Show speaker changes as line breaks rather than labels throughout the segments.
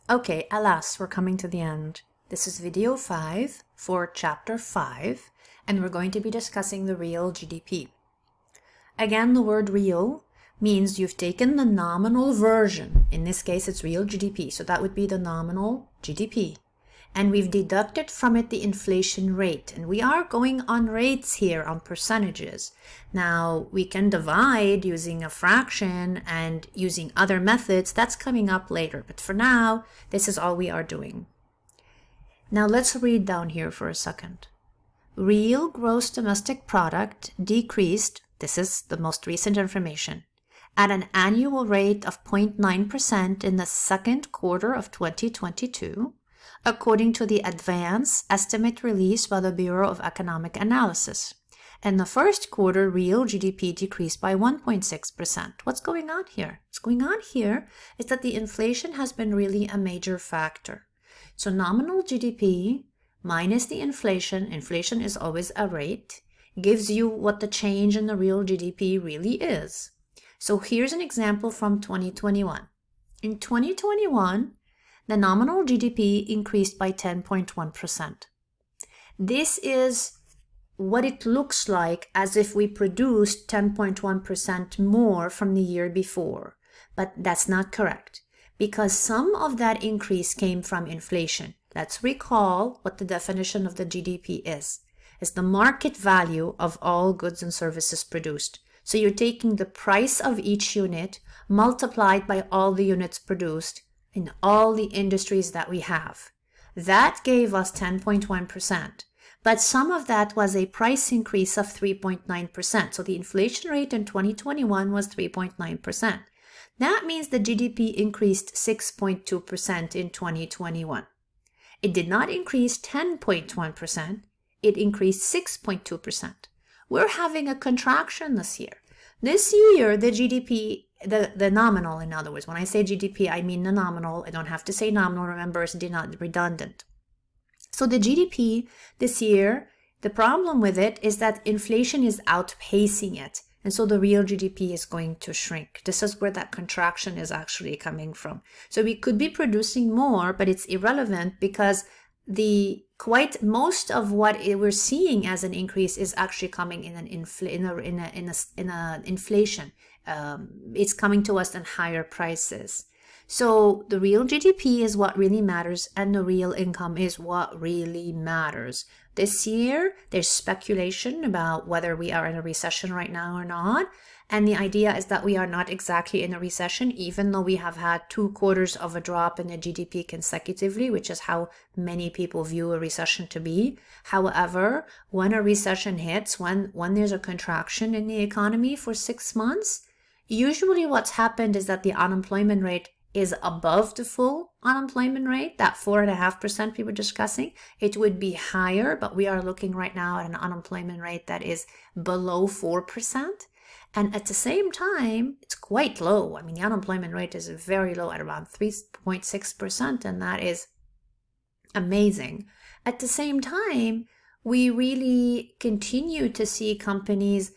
Okay, alas, we're coming to the end. This is video 5 for chapter 5, and we're going to be discussing the real GDP. Again, the word real means you've taken the nominal version. In this case, it's real GDP, so that would be the nominal GDP. And we've deducted from it the inflation rate. And we are going on rates here, on percentages. Now, we can divide using a fraction and using other methods. That's coming up later. But for now, this is all we are doing. Now, let's read down here for a second. Real gross domestic product decreased, this is the most recent information, at an annual rate of 0.9% in the second quarter of 2022, according to the advance estimate released by the Bureau of Economic Analysis. In the first quarter, real GDP decreased by 1.6%. What's going on here? What's going on here is that the inflation has been really a major factor. So nominal GDP minus the inflation is always a rate, gives you what the change in the real GDP really is. So here's an example from 2021. In 2021, the nominal GDP increased by 10.1%. This is what it looks like as if we produced 10.1% more from the year before. But that's not correct, because some of that increase came from inflation. Let's recall what the definition of the GDP is. It's the market value of all goods and services produced. So you're taking the price of each unit multiplied by all the units produced in all the industries that we have. That gave us 10.1%. But some of that was a price increase of 3.9%. So the inflation rate in 2021 was 3.9%. That means the GDP increased 6.2% in 2021. It did not increase 10.1%. It increased 6.2%. We're having a contraction this year. This year, the GDP, the nominal, in other words, when I say GDP, I mean the nominal. I don't have to say nominal. Remember, it's not redundant. So the GDP this year, the problem with it is that inflation is outpacing it. And so the real GDP is going to shrink. This is where that contraction is actually coming from. So we could be producing more, but it's irrelevant because most of what we're seeing as an increase is actually coming in an inflation. It's coming to us in higher prices. So the real GDP is what really matters, and the real income is what really matters. This year, there's speculation about whether we are in a recession right now or not. And the idea is that we are not exactly in a recession, even though we have had 2 quarters of a drop in the GDP consecutively, which is how many people view a recession to be. However, when a recession hits, when there's a contraction in the economy for 6 months, usually what's happened is that the unemployment rate is above the full unemployment rate, that 4.5% we were discussing. It would be higher, but we are looking right now at an unemployment rate that is below 4%. And at the same time, it's quite low. I mean, the unemployment rate is very low at around 3.6%, and that is amazing. At the same time, we really continue to see companies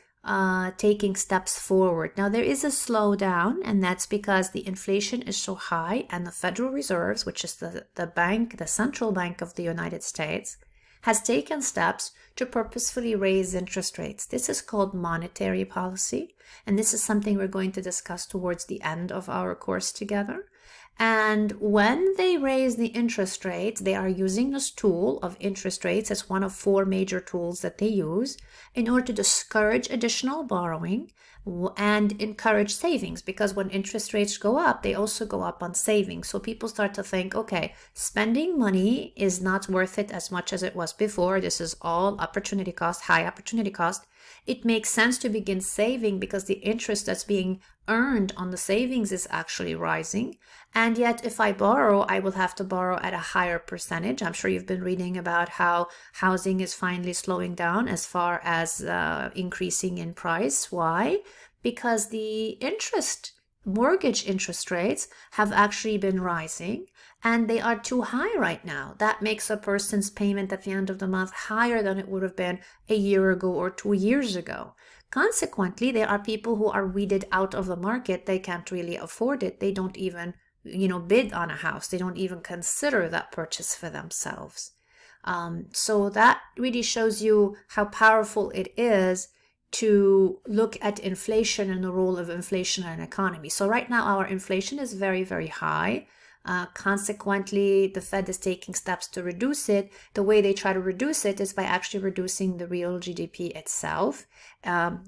taking steps forward. Now, there is a slowdown, and that's because the inflation is so high, and the Federal Reserves, which is the central bank of the United States, has taken steps to purposefully raise interest rates. This is called monetary policy, and this is something we're going to discuss towards the end of our course together. And when they raise the interest rates, they are using this tool of interest rates as one of 4 major tools that they use in order to discourage additional borrowing and encourage savings, because when interest rates go up, they also go up on savings. So people start to think, okay, spending money is not worth it as much as it was before. This is all opportunity cost, high opportunity cost. It makes sense to begin saving because the interest that's being earned on the savings is actually rising. And yet, if I borrow, I will have to borrow at a higher percentage. I'm sure you've been reading about how housing is finally slowing down as far as increasing in price. Why? Because the mortgage interest rates have actually been rising, and they are too high right now. That makes a person's payment at the end of the month higher than it would have been a year ago or 2 years ago. Consequently, there are people who are weeded out of the market. They can't really afford it. They don't even bid on a house. They don't even consider that purchase for themselves. So that really shows you how powerful it is to look at inflation and the role of inflation in an economy. So right now our inflation is very, very high. Consequently, the Fed is taking steps to reduce it. The way they try to reduce it is by actually reducing the real GDP itself.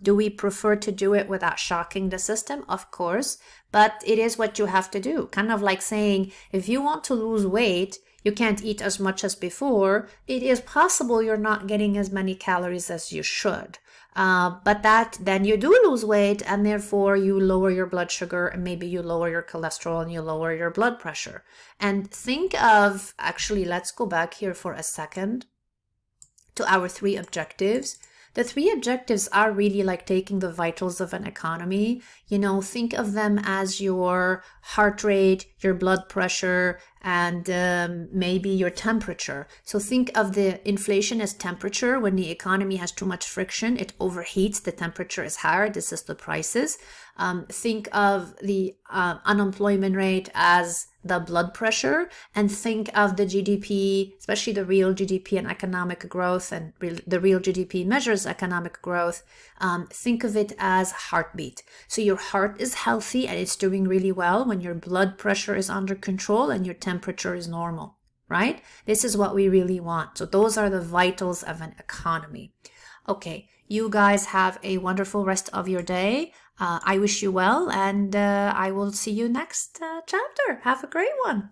Do we prefer to do it without shocking the system? Of course, but it is what you have to do. Kind of like saying, if you want to lose weight, you can't eat as much as before. It is possible you're not getting as many calories as you should. But then you do lose weight, and therefore you lower your blood sugar, and maybe you lower your cholesterol and you lower your blood pressure. And think of, actually, let's go back here for a second to our 3 objectives. The 3 objectives are really like taking the vitals of an economy. Think of them as your heart rate, your blood pressure, and maybe your temperature. So think of the inflation as temperature. When the economy has too much friction, it overheats, the temperature is higher. This is the prices. Think of the unemployment rate as the blood pressure, and think of the GDP, especially the real GDP and economic growth, and the real GDP measures economic growth. Think of it as heartbeat. So your heart is healthy and it's doing really well when your blood pressure is under control and your temperature is normal, right? This is what we really want. So those are the vitals of an economy. Okay, you guys have a wonderful rest of your day. I wish you well, and I will see you next chapter. Have a great one.